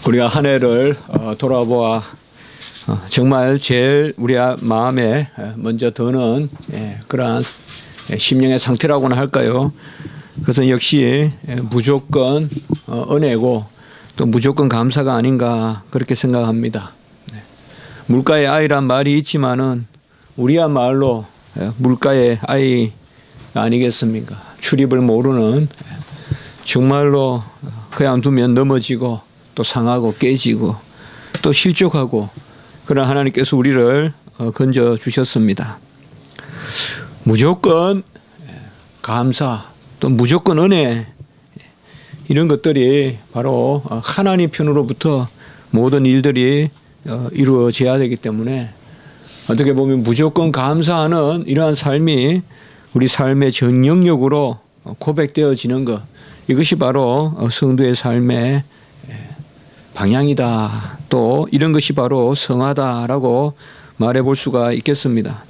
우리가 한 해를 돌아보아 정말 제일 우리 마음에 먼저 드는 그러한 심령의 상태라고나 할까요? 그것은 역시 무조건 은혜고 또 무조건 감사가 아닌가 그렇게 생각합니다. 물가의 아이란 말이 있지만은 우리야말로 물가의 아이가 아니겠습니까? 출입을 모르는 정말로 그냥 두면 넘어지고 또 상하고 깨지고 또 실족하고 그런 하나님께서 우리를 건져 주셨습니다. 무조건 감사 또 무조건 은혜 이런 것들이 바로 하나님 편으로부터 모든 일들이 이루어져야 되기 때문에 어떻게 보면 무조건 감사하는 이러한 삶이 우리 삶의 전 영역으로 고백되어지는 것, 이것이 바로 성도의 삶의 방향이다. 또 이런 것이 바로 성화다라고 말해볼 수가 있겠습니다.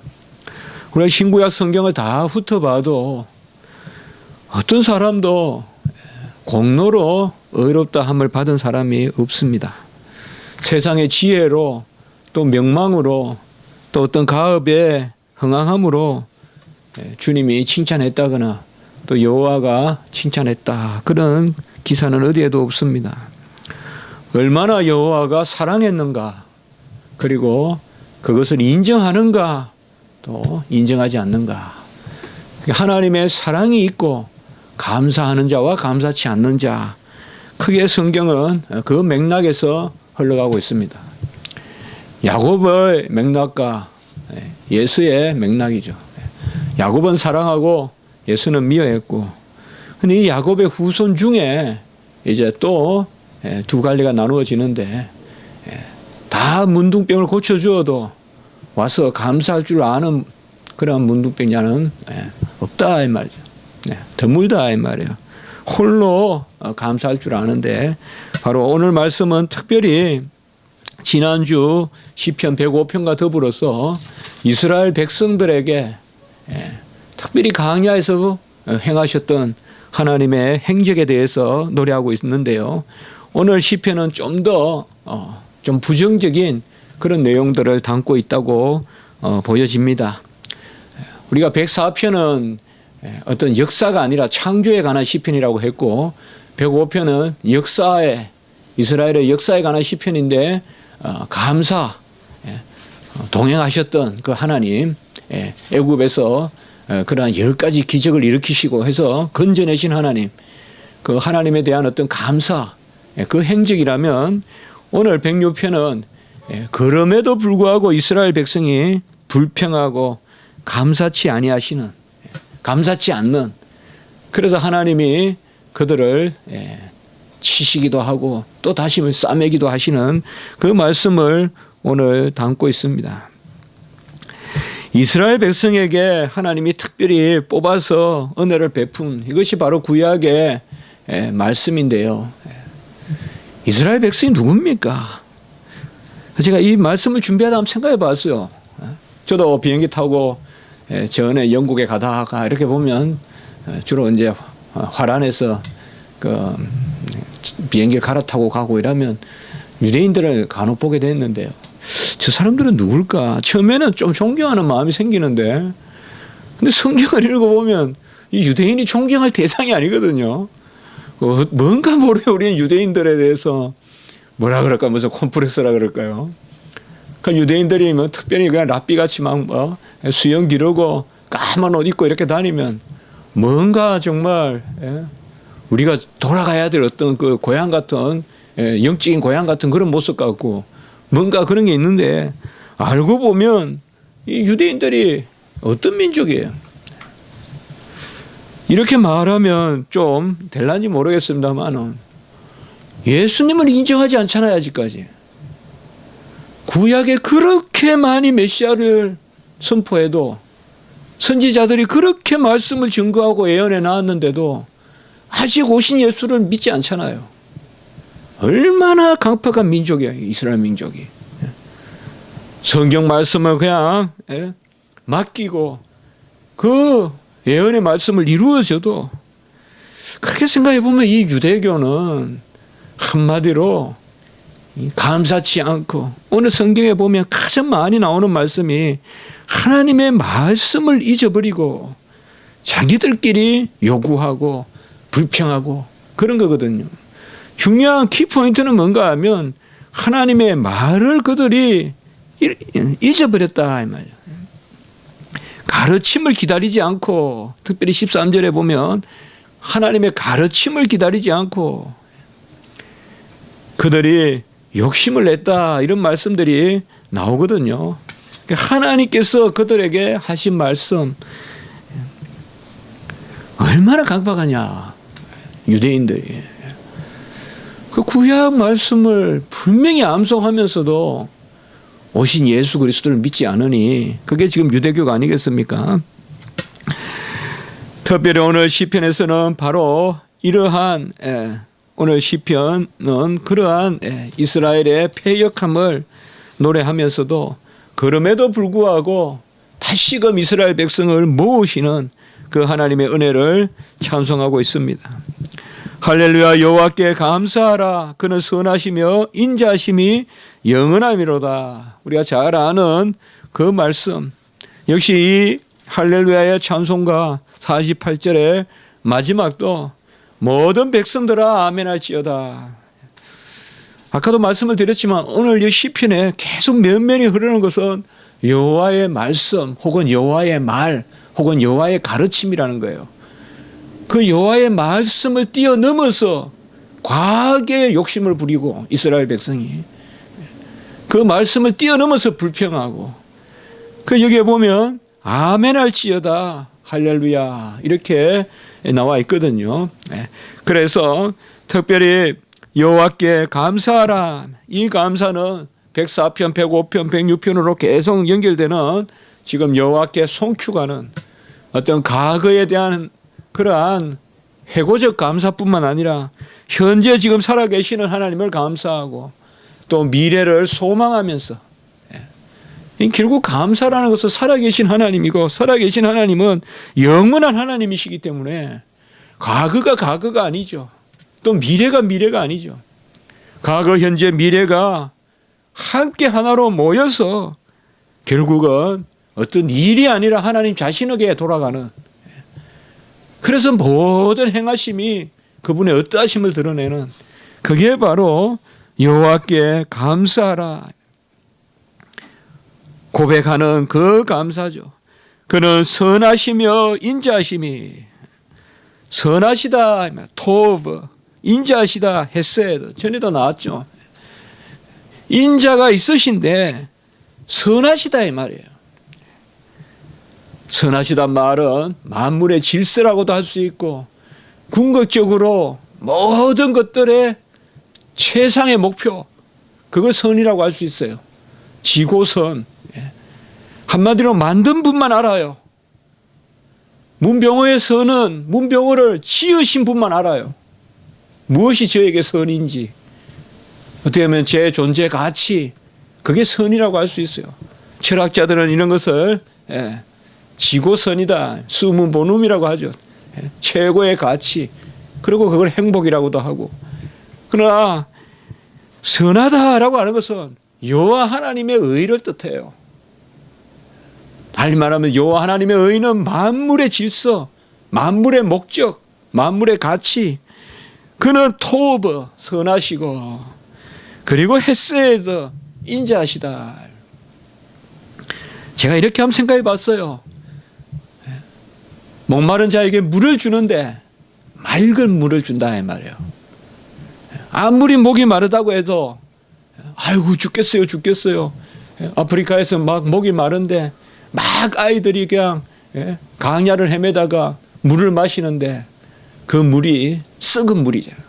우리가 신구약 성경을 다 훑어봐도 어떤 사람도 공로로 의롭다 함을 받은 사람이 없습니다. 세상의 지혜로 또 명망으로 또 어떤 가업의 흥황함으로 주님이 칭찬했다거나 또 여호와가 칭찬했다, 그런 기사는 어디에도 없습니다. 얼마나 여호와가 사랑했는가, 그리고 그것을 인정하는가 또 인정하지 않는가. 하나님의 사랑이 있고 감사하는 자와 감사치 않는 자, 크게 성경은 그 맥락에서 흘러가고 있습니다. 야곱의 맥락과 예수의 맥락이죠. 야곱은 사랑하고 예수는 미워했고, 근데 이 야곱의 후손 중에 이제 또 두 갈래가 나누어지는데 다 문둥병을 고쳐주어도 와서 감사할 줄 아는 그런 문둥병자는 없다 이 말이죠. 드물다 이 말이에요. 홀로 감사할 줄 아는데, 바로 오늘 말씀은 특별히 지난주 시편 105편과 더불어서 이스라엘 백성들에게 특별히 광야에서 행하셨던 하나님의 행적에 대해서 노래하고 있는데요. 오늘 시편은 좀 더 좀 부정적인 그런 내용들을 담고 있다고 보여집니다. 우리가 104편은 어떤 역사가 아니라 창조에 관한 시편이라고 했고, 105편은 역사에, 이스라엘의 역사에 관한 시편인데 감사, 동행하셨던 그 하나님, 애굽에서 그러한 10가지 기적을 일으키시고 해서 건져내신 하나님, 그 하나님에 대한 어떤 감사, 그 행적이라면, 오늘 106편은 그럼에도 불구하고 이스라엘 백성이 불평하고 감사치 아니하시는, 감사치 않는, 그래서 하나님이 그들을 치시기도 하고 또 다시 싸매기도 하시는 그 말씀을 오늘 담고 있습니다. 이스라엘 백성에게 하나님이 특별히 뽑아서 은혜를 베푼 이것이 바로 구약의 말씀인데요. 이스라엘 백성이 누굽니까? 제가 이 말씀을 준비하다 한번 생각해 봤어요. 저도 비행기 타고 전에 영국에 가다가 이렇게 보면 주로 이제 화란에서 그 비행기를 갈아타고 가고 이러면 유대인들을 간혹 보게 됐는데요. 저 사람들은 누굴까? 처음에는 좀 존경하는 마음이 생기는데, 근데 성경을 읽어보면 이 유대인이 존경할 대상이 아니거든요. 뭔가 모르게 우리는 유대인들에 대해서 뭐라 그럴까, 무슨 콤플렉스라 그럴까요? 그 유대인들이 뭐 특별히 그냥 랍비같이 막 수염 기르고 까만 옷 입고 이렇게 다니면 뭔가 정말 우리가 돌아가야 될 어떤 그 고향 같은, 영적인 고향 같은 그런 모습 같고 뭔가 그런 게 있는데, 알고 보면 이 유대인들이 어떤 민족이에요? 이렇게 말하면 좀 될란지 모르겠습니다만 예수님을 인정하지 않잖아요. 아직까지 구약에 그렇게 많이 메시아를 선포해도, 선지자들이 그렇게 말씀을 증거하고 예언해 나왔는데도 아직 오신 예수를 믿지 않잖아요. 얼마나 강팍한 민족이에요, 이스라엘 민족이. 성경 말씀을 그냥 맡기고 그 예언의 말씀을 이루어져도, 그렇게 생각해 보면 이 유대교는 한마디로 감사치 않고, 오늘 성경에 보면 가장 많이 나오는 말씀이 하나님의 말씀을 잊어버리고 자기들끼리 요구하고 불평하고 그런 거거든요. 중요한 키포인트는 뭔가 하면 하나님의 말을 그들이 잊어버렸다 이 말이에요. 가르침을 기다리지 않고, 특별히 13절에 보면 하나님의 가르침을 기다리지 않고 그들이 욕심을 냈다, 이런 말씀들이 나오거든요. 하나님께서 그들에게 하신 말씀 얼마나 강박하냐, 유대인들이. 그 구약 말씀을 분명히 암송하면서도 오신 예수 그리스도를 믿지 않으니 그게 지금 유대교가 아니겠습니까? 특별히 오늘 시편에서는 바로 이러한 오늘 시편은 그러한 이스라엘의 패역함을 노래하면서도 그럼에도 불구하고 다시금 이스라엘 백성을 모으시는 그 하나님의 은혜를 찬송하고 있습니다. 할렐루야, 여호와께 감사하라. 그는 선하시며 인자하심이 영원함이로다. 우리가 잘 아는 그 말씀. 역시 이 할렐루야의 찬송가 48절의 마지막도 모든 백성들아 아멘할지어다. 아까도 말씀을 드렸지만 오늘 이 시편에 계속 면면이 흐르는 것은 여호와의 말씀 혹은 여호와의 말 혹은 여호와의 가르침이라는 거예요. 그 여호와의 말씀을 뛰어넘어서 과하게 욕심을 부리고 이스라엘 백성이 그 말씀을 뛰어넘어서 불평하고, 그 여기에 보면 아멘할지어다, 할렐루야 이렇게 나와 있거든요. 그래서 특별히 여호와께 감사하라. 이 감사는 104편, 105편, 106편으로 계속 연결되는 지금 여호와께 송축하는 어떤 과거에 대한 그러한 회고적 감사뿐만 아니라 현재 지금 살아계시는 하나님을 감사하고 또 미래를 소망하면서, 결국 감사라는 것은 살아계신 하나님이고, 살아계신 하나님은 영원한 하나님이시기 때문에 과거가 아니죠. 또 미래가 아니죠. 과거, 현재, 미래가 함께 하나로 모여서 결국은 어떤 일이 아니라 하나님 자신에게 돌아가는, 그래서 모든 행하심이 그분의 어떠하심을 드러내는, 그게 바로 여호와께 감사하라 고백하는 그 감사죠. 그는 선하시며 인자하심이, 선하시다 토브, 인자하시다 헤세드, 전에도 나왔죠. 인자가 있으신데 선하시다 이 말이에요. 선하시단 말은 만물의 질서라고도 할 수 있고, 궁극적으로 모든 것들의 최상의 목표, 그걸 선이라고 할 수 있어요. 지고선. 한마디로 만든 분만 알아요. 문병호의 선은 문병호를 지으신 분만 알아요. 무엇이 저에게 선인지, 어떻게 보면 제 존재 가치, 그게 선이라고 할 수 있어요. 철학자들은 이런 것을 지고선이다, 수문보눔이라고 하죠. 최고의 가치, 그리고 그걸 행복이라고도 하고. 그러나 선하다라고 하는 것은 여호와 하나님의 의를 뜻해요. 달리 말하면 여호와 하나님의 의는 만물의 질서, 만물의 목적, 만물의 가치. 그는 토브, 선하시고, 그리고 헤세드, 인자하시다. 제가 이렇게 한번 생각해 봤어요. 목마른 자에게 물을 주는데 맑은 물을 준다 이 말이에요. 아무리 목이 마르다고 해도 아이고 죽겠어요. 아프리카에서 막 목이 마른데 막 아이들이 그냥 강야를 헤매다가 물을 마시는데 그 물이 썩은 물이잖아요.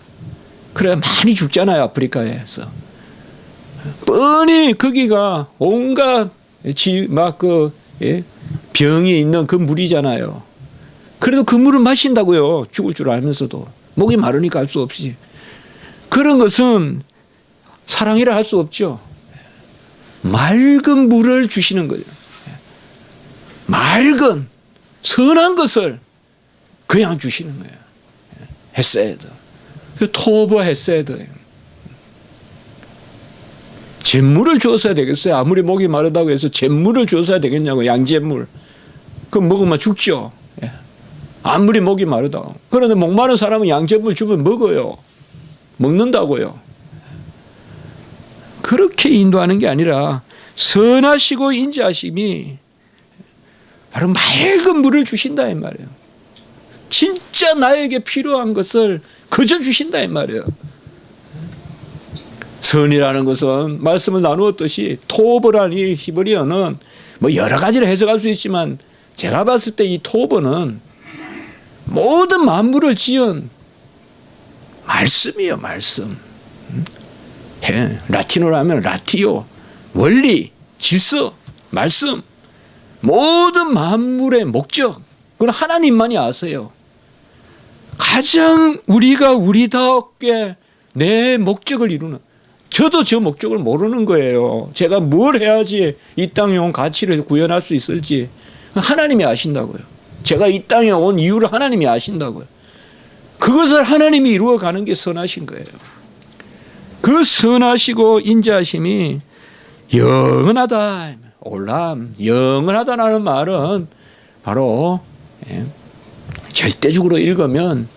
그래 많이 죽잖아요, 아프리카에서. 뻔히 거기가 온갖 병이 있는 그 물이잖아요. 그래도 그 물을 마신다고요. 죽을 줄 알면서도. 목이 마르니까 할 수 없이. 그런 것은 사랑이라 할 수 없죠. 맑은 물을 주시는 거예요. 맑은 선한 것을 그냥 주시는 거예요. 헤세드. 토브 헤세드. 잿물을 주었어야 되겠어요? 아무리 목이 마르다고 해서 잿물을 주었어야 되겠냐고. 양잿물. 그거 먹으면 죽죠. 예. 아무리 목이 마르다고. 그런데 목마른 사람은 양잿물 주면 먹어요. 먹는다고요. 그렇게 인도하는 게 아니라 선하시고 인자하심이 바로 맑은 물을 주신다 이 말이에요. 진짜 나에게 필요한 것을 그저 주신다 이 말이에요. 선이라는 것은 말씀을 나누었듯이 토브라니 히브리어는 뭐 여러 가지를 해석할 수 있지만 제가 봤을 때 이 토브는 모든 만물을 지은 말씀이에요. 말씀. 라틴어로 하면 라티오, 원리, 질서, 말씀. 모든 만물의 목적, 그건 하나님만이 아세요. 가장 우리가 우리답게 내 목적을 이루는, 저도 저 목적을 모르는 거예요. 제가 뭘 해야지 이 땅에 온 가치를 구현할 수 있을지 하나님이 아신다고요. 제가 이 땅에 온 이유를 하나님이 아신다고요. 그것을 하나님이 이루어가는 게 선하신 거예요. 그 선하시고 인자하심이 영원하다. 올람, 영원하다라는 말은 바로 절대적으로 읽으면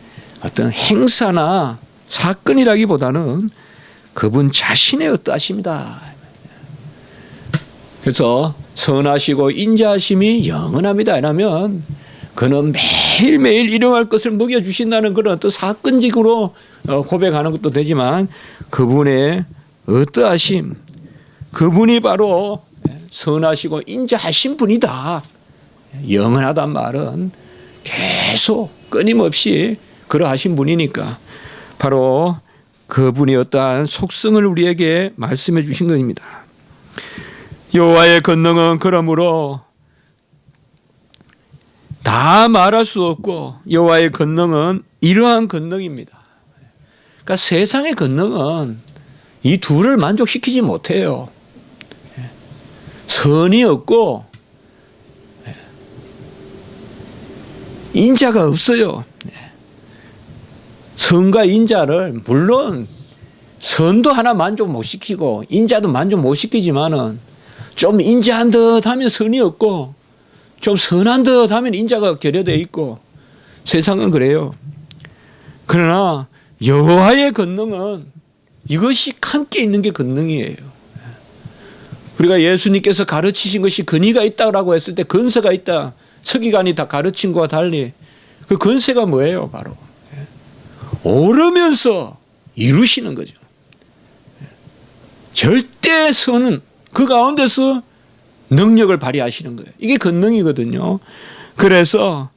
어떤 행사나 사건이라기보다는 그분 자신의 어떠하십니다. 그래서 선하시고 인자하심이 영원합니다. 이러면 그는 매일매일 일용할 것을 먹여주신다는 그런 어떤 사건적으로 고백하는 것도 되지만 그분의 어떠하심, 그분이 바로 선하시고 인자하신 분이다. 영원하단 말은 계속 끊임없이 그러하신 분이니까 바로 그분이 어떠한 속성을 우리에게 말씀해 주신 것입니다. 여호와의 권능은 그러므로 다 말할 수 없고 여호와의 권능은 이러한 권능입니다. 그러니까 세상의 권능은 이 둘을 만족시키지 못해요. 선이 없고 인자가 없어요. 선과 인자를 물론 선도 하나 만족 못 시키고 인자도 만족 못 시키지만은 좀 인자한 듯 하면 선이 없고 좀 선한 듯 하면 인자가 결여되어 있고 세상은 그래요. 그러나 여호와의 권능은 이것이 함께 있는 게 권능이에요. 우리가 예수님께서 가르치신 것이 근위가 있다고 했을 때 근세가 있다. 서기관이 다 가르친 것과 달리 그 근세가 뭐예요? 바로 오르면서 이루시는 거죠. 절대 선은 그 가운데서 능력을 발휘하시는 거예요. 이게 권능이거든요. 그래서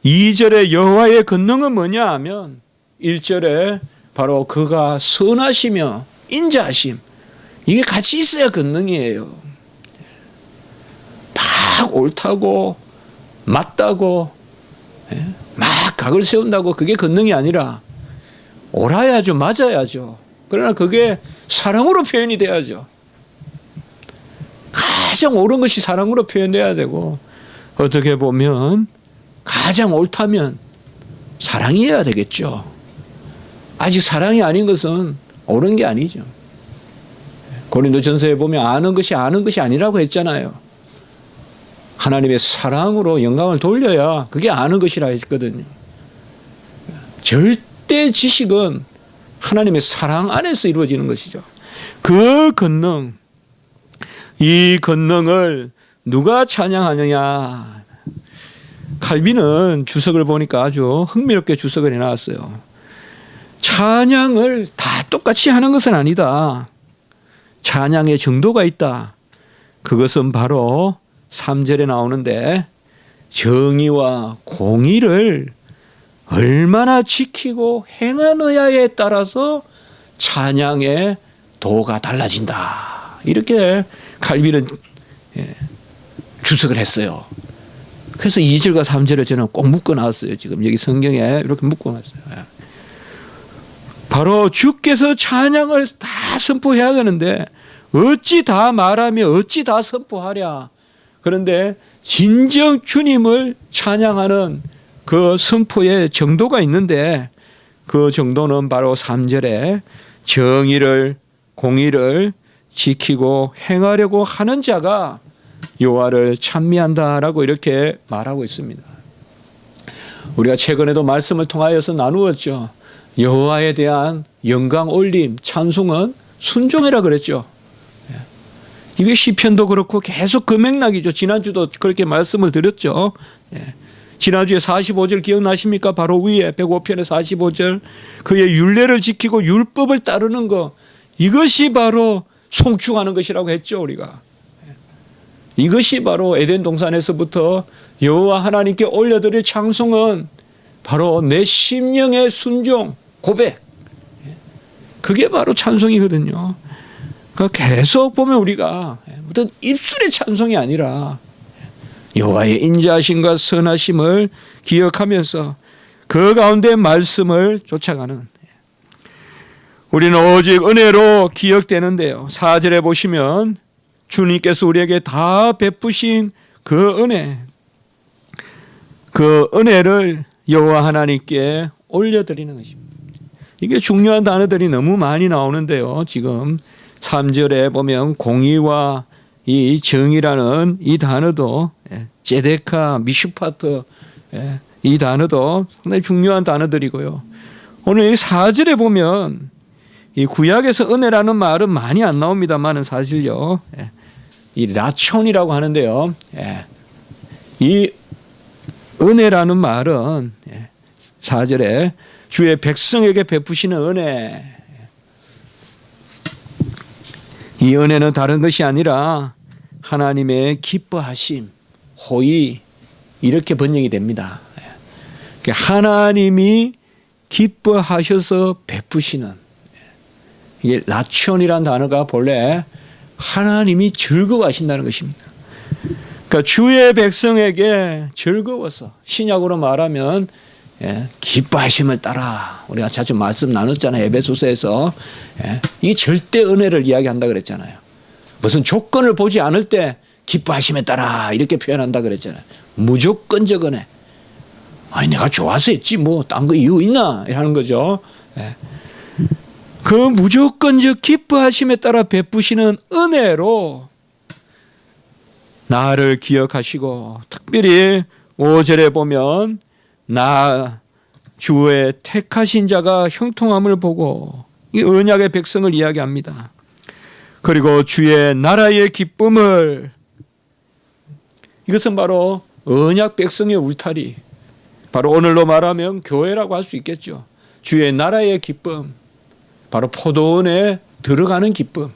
2절에 여호와의 권능은 뭐냐 하면 1절에 바로 그가 선하시며 인자하심, 이게 같이 있어야 권능이에요. 막 옳다고 맞다고 막 각을 세운다고 그게 권능이 아니라 옳아야죠. 맞아야죠. 그러나 그게 사랑으로 표현이 돼야죠. 가장 옳은 것이 사랑으로 표현돼야 되고 어떻게 보면 가장 옳다면 사랑이어야 되겠죠. 아직 사랑이 아닌 것은 옳은 게 아니죠. 고린도전서에 보면 아는 것이 아니라고 했잖아요. 하나님의 사랑으로 영광을 돌려야 그게 아는 것이라 했거든요. 절대 지식은 하나님의 사랑 안에서 이루어지는 것이죠. 그 권능, 이 권능을 누가 찬양하느냐. 칼빈은 주석을 보니까 아주 흥미롭게 주석을 해놨어요. 찬양을 다 똑같이 하는 것은 아니다. 찬양의 정도가 있다. 그것은 바로 3절에 나오는데 정의와 공의를 얼마나 지키고 행하느냐에 따라서 찬양의 도가 달라진다. 이렇게 칼빈은 주석을 했어요. 그래서 2절과 3절을 저는 꼭 묶어놨어요. 지금 여기 성경에 이렇게 묶어놨어요. 바로 주께서 찬양을 다 선포해야 되는데 어찌 다 말하며 어찌 다 선포하랴. 그런데 진정 주님을 찬양하는 그 선포의 정도가 있는데 그 정도는 바로 3절에 정의를 공의를 지키고 행하려고 하는 자가 여호와를 찬미한다라고 이렇게 말하고 있습니다. 우리가 최근에도 말씀을 통하여서 나누었죠. 여호와에 대한 영광 올림, 찬송은 순종이라 그랬죠. 이게 시편도 그렇고 계속 그 맥락이죠. 지난주도 그렇게 말씀을 드렸죠. 지난주에 45절 기억나십니까? 바로 위에 105편의 45절. 그의 율례를 지키고 율법을 따르는 것, 이것이 바로 송축하는 것이라고 했죠, 우리가. 이것이 바로 에덴 동산에서부터 여호와 하나님께 올려드릴 창송은 바로 내 심령의 순종, 고백. 그게 바로 찬송이거든요. 그러니까 계속 보면 우리가 어떤 입술의 찬송이 아니라 여호와의 인자하심과 선하심을 기억하면서 그 가운데 말씀을 쫓아가는, 우리는 오직 은혜로 기억되는데요. 4절에 보시면 주님께서 우리에게 다 베푸신 그 은혜, 그 은혜를 여호와 하나님께 올려드리는 것입니다. 이게 중요한 단어들이 너무 많이 나오는데요. 지금 3절에 보면 공의와 이 정의라는 이 단어도, 제데카, 미슈파트, 이 단어도 상당히 중요한 단어들이고요. 오늘 이 4절에 보면 이 구약에서 은혜라는 말은 많이 안 나옵니다만은 사실요, 이 라촌이라고 하는데요. 이 은혜라는 말은 4절에 주의 백성에게 베푸시는 은혜. 이 은혜는 다른 것이 아니라 하나님의 기뻐하심, 호의, 이렇게 번역이 됩니다. 하나님이 기뻐하셔서 베푸시는, 이게 라촌이라는 단어가 본래 하나님이 즐거워하신다는 것입니다. 그러니까 주의 백성에게 즐거워서, 신약으로 말하면 기뻐하심을 따라, 우리가 자주 말씀 나눴잖아요. 에베소서에서. 이 절대 은혜를 이야기한다 그랬잖아요. 무슨 조건을 보지 않을 때 기뻐하심에 따라 이렇게 표현한다 그랬잖아요. 무조건적 은혜. 아니 내가 좋아서 했지 뭐 딴 거 이유 있나 하는 거죠. 그 무조건적 기뻐하심에 따라 베푸시는 은혜로 나를 기억하시고, 특별히 5절에 보면 나 주의 택하신 자가 형통함을 보고, 이 언약의 백성을 이야기합니다. 그리고 주의 나라의 기쁨을, 이것은 바로 언약 백성의 울타리, 바로 오늘로 말하면 교회라고 할 수 있겠죠. 주의 나라의 기쁨, 바로 포도원에 들어가는 기쁨.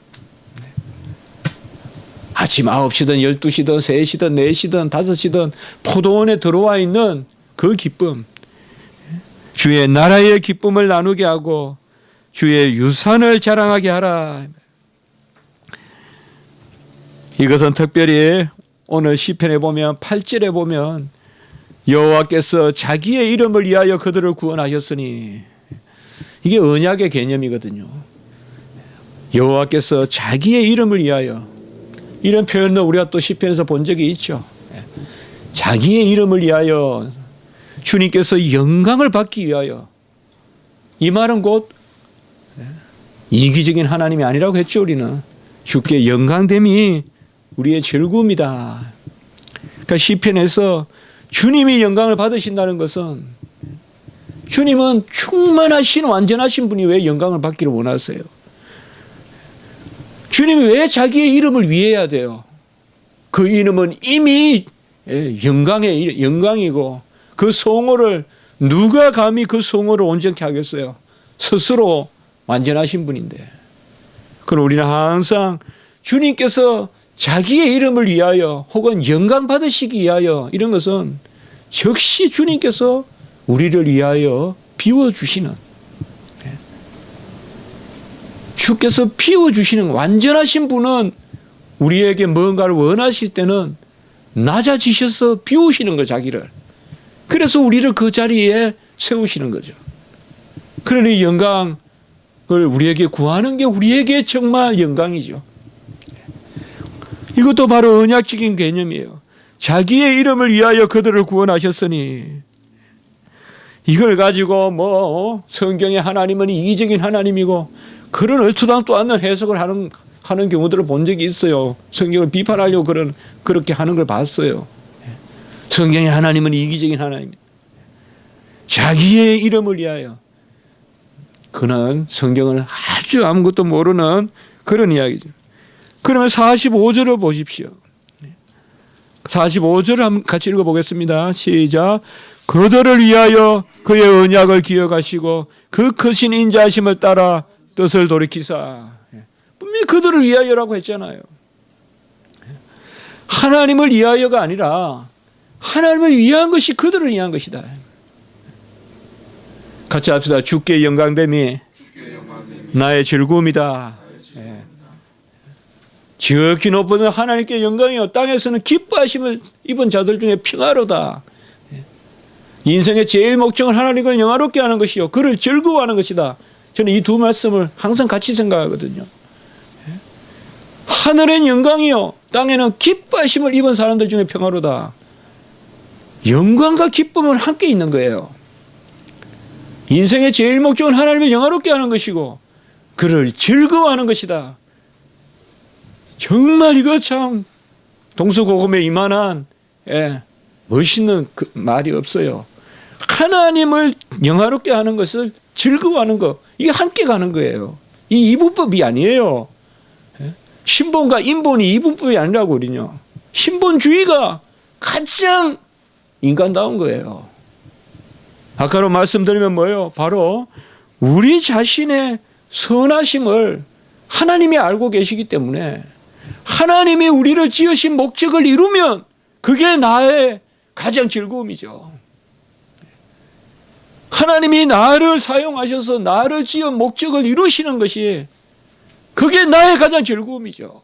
아침 9시든 12시든 3시든 4시든 5시든 포도원에 들어와 있는 그 기쁨, 주의 나라의 기쁨을 나누게 하고 주의 유산을 자랑하게 하라. 이것은 특별히 오늘 시편에 보면 8절에 보면 여호와께서 자기의 이름을 위하여 그들을 구원하셨으니, 이게 언약의 개념이거든요. 여호와께서 자기의 이름을 위하여, 이런 표현도 우리가 또 시편에서 본 적이 있죠. 자기의 이름을 위하여, 주님께서 영광을 받기 위하여. 이 말은 곧 이기적인 하나님이 아니라고 했죠. 우리는 주께 영광됨이 우리의 즐거움이다. 그러니까 시편에서 주님이 영광을 받으신다는 것은, 주님은 충만하신 완전하신 분이 왜 영광을 받기를 원하세요? 주님이 왜 자기의 이름을 위해야 돼요? 그 이름은 이미 영광이고, 그 성호를 누가 감히 그 성호를 온전케 하겠어요? 스스로 완전하신 분인데. 그럼 우리는 항상 주님께서 자기의 이름을 위하여 혹은 영광 받으시기 위하여, 이런 것은 즉시 주님께서 우리를 위하여 비워주시는, 주께서 비워주시는 완전하신 분은 우리에게 뭔가를 원하실 때는 낮아지셔서 비우시는 거, 자기를. 그래서 우리를 그 자리에 세우시는 거죠. 그러니 영광을 우리에게 구하는 게 우리에게 정말 영광이죠. 이것도 바로 언약적인 개념이에요. 자기의 이름을 위하여 그들을 구원하셨으니, 이걸 가지고 뭐 성경의 하나님은 이기적인 하나님이고 그런 얼토당토 않는 해석을 하는 하는 경우들을 본 적이 있어요. 성경을 비판하려고 그렇게 하는 걸 봤어요. 성경의 하나님은 이기적인 하나님입니다. 자기의 이름을 위하여. 그는 성경을 아주 아무것도 모르는 그런 이야기죠. 그러면 45절을 보십시오. 45절을 한번 같이 읽어보겠습니다. 시작. 그들을 위하여 그의 언약을 기억하시고 그 크신 인자하심을 따라 뜻을 돌이키사. 분명히 그들을 위하여라고 했잖아요. 하나님을 위하여가 아니라 하나님을 위한 것이 그들을 위한 것이다. 같이 합시다. 주께 영광됨이 나의 즐거움이다. 지극히 높은 하나님께 영광이요 땅에서는 기뻐하심을 입은 자들 중에 평화로다. 인생의 제일 목적은 하나님을 영화롭게 하는 것이요 그를 즐거워하는 것이다. 저는 이 두 말씀을 항상 같이 생각하거든요. 하늘엔 영광이요 땅에는 기뻐하심을 입은 사람들 중에 평화로다. 영광과 기쁨은 함께 있는 거예요. 인생의 제일 목적은 하나님을 영화롭게 하는 것이고 그를 즐거워하는 것이다. 정말 이거 참 동서고금에 이만한 멋있는 그 말이 없어요. 하나님을 영화롭게 하는 것을 즐거워하는 것, 이게 함께 가는 거예요. 이 이분법이 아니에요. 신본과 인본이 이분법이 아니라고 그러냐. 신본주의가 가장 인간다운 거예요. 아까로 말씀드리면 뭐예요? 바로 우리 자신의 선하심을 하나님이 알고 계시기 때문에 하나님이 우리를 지으신 목적을 이루면 그게 나의 가장 즐거움이죠. 하나님이 나를 사용하셔서 나를 지은 목적을 이루시는 것이 그게 나의 가장 즐거움이죠.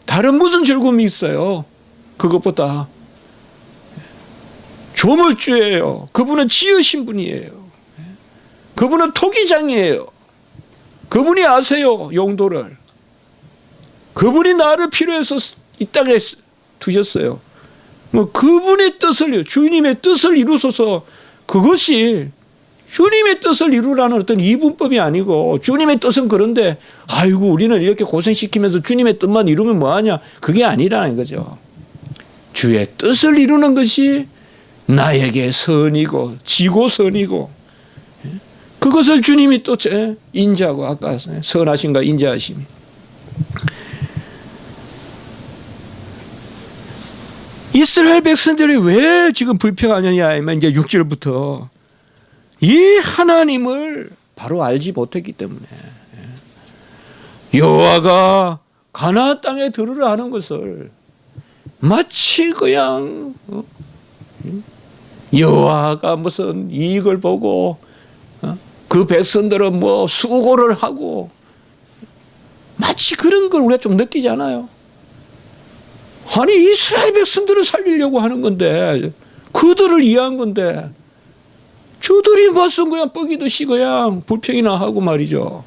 다른 무슨 즐거움이 있어요? 그것보다 조물주예요. 그분은 지으신 분이에요. 그분은 토기장이에요. 그분이 아세요. 용도를. 그분이 나를 필요해서 이 땅에 두셨어요. 뭐 그분의 뜻을 주님의 뜻을 이루소서. 그것이 주님의 뜻을 이루라는 어떤 이분법이 아니고 주님의 뜻은 그런데 아이고 우리는 이렇게 고생시키면서 주님의 뜻만 이루면 뭐하냐. 그게 아니라는 거죠. 주의 뜻을 이루는 것이 나에게 선이고 지고 선이고 그것을 주님이 또 인자하고 아까 선하심과 인자하심이 이스라엘 백성들이 왜 지금 불평하느냐 하면 이제 6절부터 이 하나님을 바로 알지 못했기 때문에 여호와가 가나안 땅에 들으라 하는 것을 마치 그냥 여호와가 무슨 이익을 보고 그 백성들은 뭐 수고를 하고 마치 그런 걸 우리가 좀 느끼지 않아요? 아니 이스라엘 백성들을 살리려고 하는 건데 그들을 위한 건데 저들이 무슨 그냥 뻐기듯이 그냥 불평이나 하고 말이죠.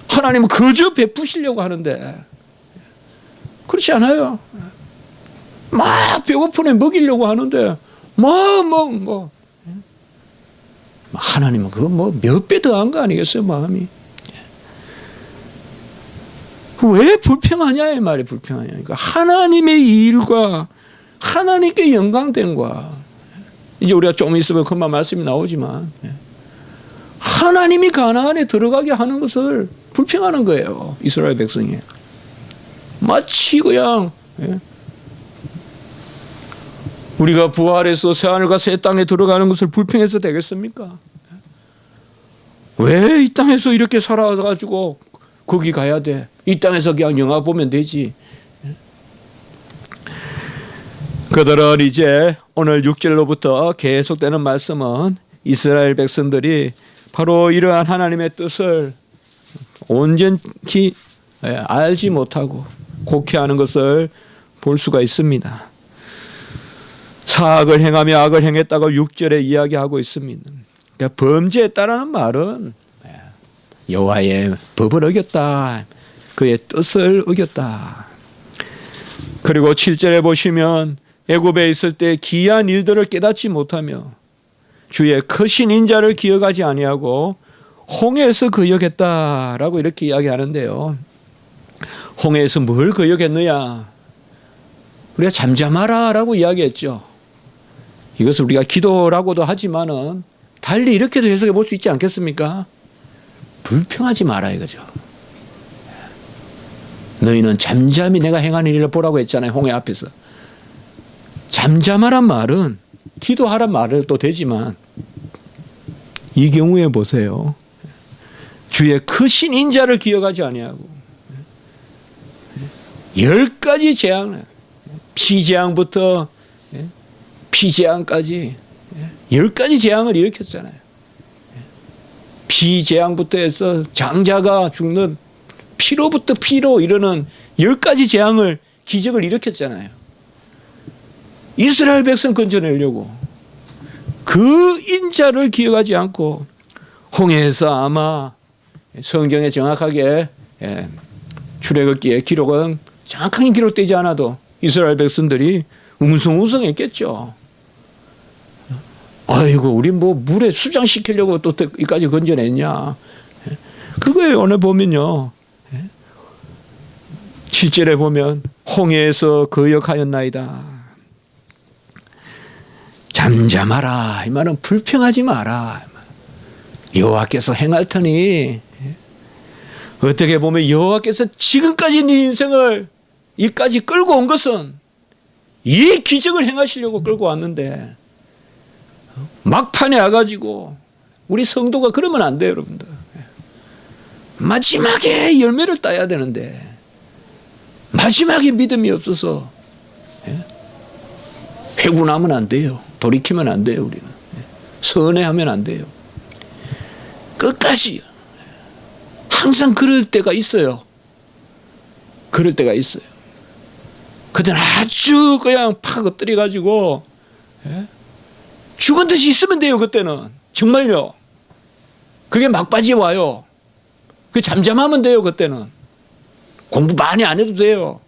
하나님은 그저 베푸시려고 하는데 그렇지 않아요. 막 배고픈 애 먹이려고 하는데 하나님은 그거 몇 배 더한 거 아니겠어요 마음이. 왜 불평하냐 이 말이 불평하냐. 그러니까 하나님의 일과 하나님께 영광됨과 이제 우리가 좀 있으면 금방 말씀이 나오지만 하나님이 가나안에 들어가게 하는 것을 불평하는 거예요. 이스라엘 백성이 마치 그냥 우리가 부활해서 새하늘과 새 땅에 들어가는 것을 불평해서 되겠습니까? 왜 이 땅에서 이렇게 살아가지고 거기 가야 돼? 이 땅에서 그냥 영화 보면 되지. 그들은 이제 오늘 6절로부터 계속되는 말씀은 이스라엘 백성들이 바로 이러한 하나님의 뜻을 온전히 알지 못하고 곡해하는 것을 볼 수가 있습니다. 사악을 행하며 악을 행했다고 6절에 이야기하고 있습니다. 그러니까 범죄했다라는 말은 여호와의 법을 어겼다. 그의 뜻을 어겼다. 그리고 7절에 보시면 애굽에 있을 때 기이한 일들을 깨닫지 못하며 주의 크신 인자를 기억하지 아니하고 홍해에서 거역했다라고 이렇게 이야기하는데요. 홍해에서 뭘 거역했느냐? 우리가 잠잠하라라고 이야기했죠. 이것을 우리가 기도라고도 하지만은 달리 이렇게도 해석해 볼 수 있지 않겠습니까? 불평하지 마라 이거죠. 너희는 잠잠히 내가 행하는 일을 보라고 했잖아요. 홍해 앞에서. 잠잠하란 말은 기도하란 말을 또 되지만 이 경우에 보세요. 주의 크신 인자를 기억하지 아니하고 10가지 재앙을 피재앙부터 피재앙까지 10가지 재앙을 일으켰잖아요. 피재앙부터 해서 장자가 죽는 피로부터 피로 이르는 10가지 재앙을 기적을 일으켰잖아요. 이스라엘 백성 건져내려고 그 인자를 기억하지 않고 홍해에서 아마 성경에 정확하게 출애굽기의 기록은 정확하게 기록되지 않아도 이스라엘 백성들이 웅성웅성했겠죠. 아이고 우리 뭐 물에 수장시키려고 또 이까지 건져냈냐. 그거에 오늘 보면요. 7절에 보면 홍해에서 거역하였나이다. 잠잠하라. 이 말은 불평하지 마라. 여호와께서 행할 터니 어떻게 보면 여호와께서 지금까지 네 인생을 이까지 끌고 온 것은 이 기적을 행하시려고 끌고 왔는데 막판에 와가지고 우리 성도가 그러면 안 돼요, 여러분들. 마지막에 열매를 따야 되는데 마지막에 믿음이 없어서 회군하면 안 돼요. 돌이키면 안 돼요. 우리는 선회하면 안 돼요. 끝까지 항상 그럴 때가 있어요. 그럴 때가 있어요. 그때는 아주 그냥 팍 엎드려 가지고 죽은 듯이 있으면 돼요. 그때는 정말요. 그게 막바지에 와요. 그 잠잠하면 돼요. 그때는 공부 많이 안 해도 돼요.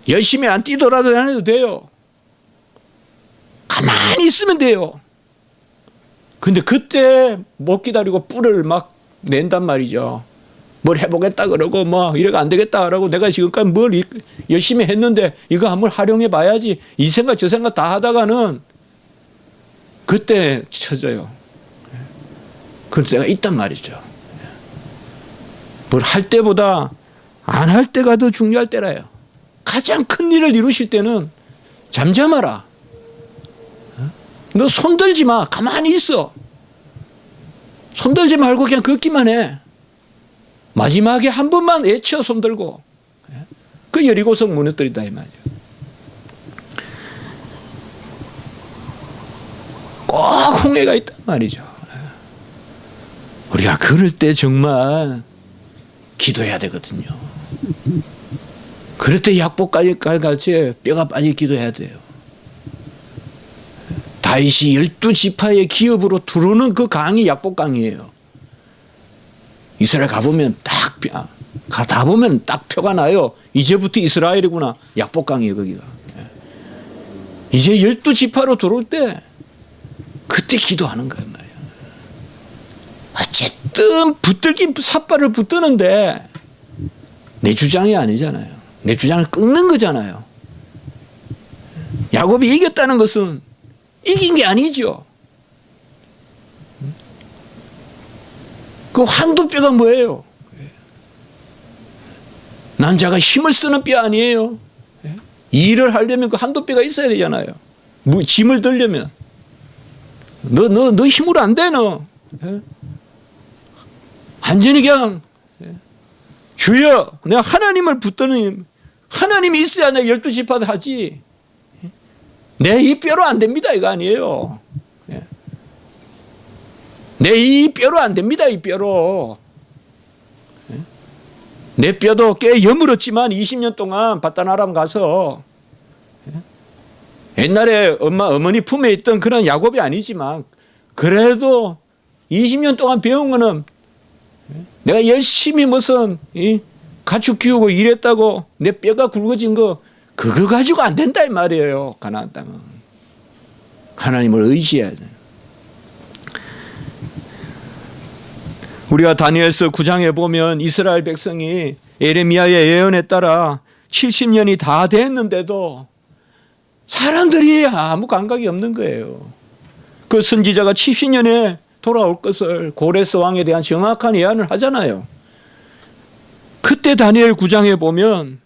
열심히 안 뛰더라도 안 해도 돼요. 가만히 있으면 돼요. 근데 그때 못 기다리고 뿔을 막 낸단 말이죠. 뭘 해보겠다 그러고 뭐 이래가 안 되겠다 그러고 내가 지금까지 뭘 열심히 했는데 이거 한번 활용해 봐야지 이 생각 저 생각 다 하다가는 그때 쳐져요. 그럴 때가 있단 말이죠. 뭘 할 때보다 안 할 때가 더 중요할 때라요. 가장 큰 일을 이루실 때는 잠잠하라. 너 손들지 마. 가만히 있어. 손들지 말고 그냥 걷기만 해. 마지막에 한 번만 외쳐 손들고 그 여리고성 무너뜨린다 이 말이에요. 꼭 홍해가 있단 말이죠. 우리가 그럴 때 정말 기도해야 되거든요. 그럴 때 약복까지 갈갈지 뼈가 빠지 기도해야 돼요. 다윗이 12지파의 기업으로 들어오는 그 강이 약복강이에요. 이스라엘 가보면 다 보면 딱 표가 나요. 이제부터 이스라엘이구나. 약복강이에요, 거기가. 이제 12지파로 들어올 때 그때 기도하는 거예요, 말이에요. 어쨌든 붙들긴 삿발을 붙드는데 내 주장이 아니잖아요. 내 주장을 끊는 거잖아요. 야곱이 이겼다는 것은 이긴 게 아니죠. 그 한도뼈가 뭐예요? 남자가 힘을 쓰는 뼈 아니에요. 일을 하려면 그 한도뼈가 있어야 되잖아요. 짐을 들려면. 너 힘으로 안 돼, 너. 완전히 그냥, 주여, 내가 하나님을 붙드는, 하나님이 있어야 내가 12지파도 하지. 내 이 뼈로 안 됩니다, 이거 아니에요. 내 이 뼈로 안 됩니다, 이 뼈로. 내 뼈도 꽤 여물었지만 20년 동안 바다나람 가서 옛날에 어머니 품에 있던 그런 야곱이 아니지만 그래도 20년 동안 배운 거는 내가 열심히 무슨 가축 키우고 일했다고 내 뼈가 굵어진 거 그거 가지고 안 된다 이 말이에요. 가나안 땅은. 하나님을 의지해야 돼. 우리가 다니엘서 9장에 보면 이스라엘 백성이 예레미야의 예언에 따라 70년이 다 됐는데도 사람들이 아무 감각이 없는 거예요. 그 선지자가 70년에 돌아올 것을 고레스 왕에 대한 정확한 예언을 하잖아요. 그때 다니엘 9장에 보면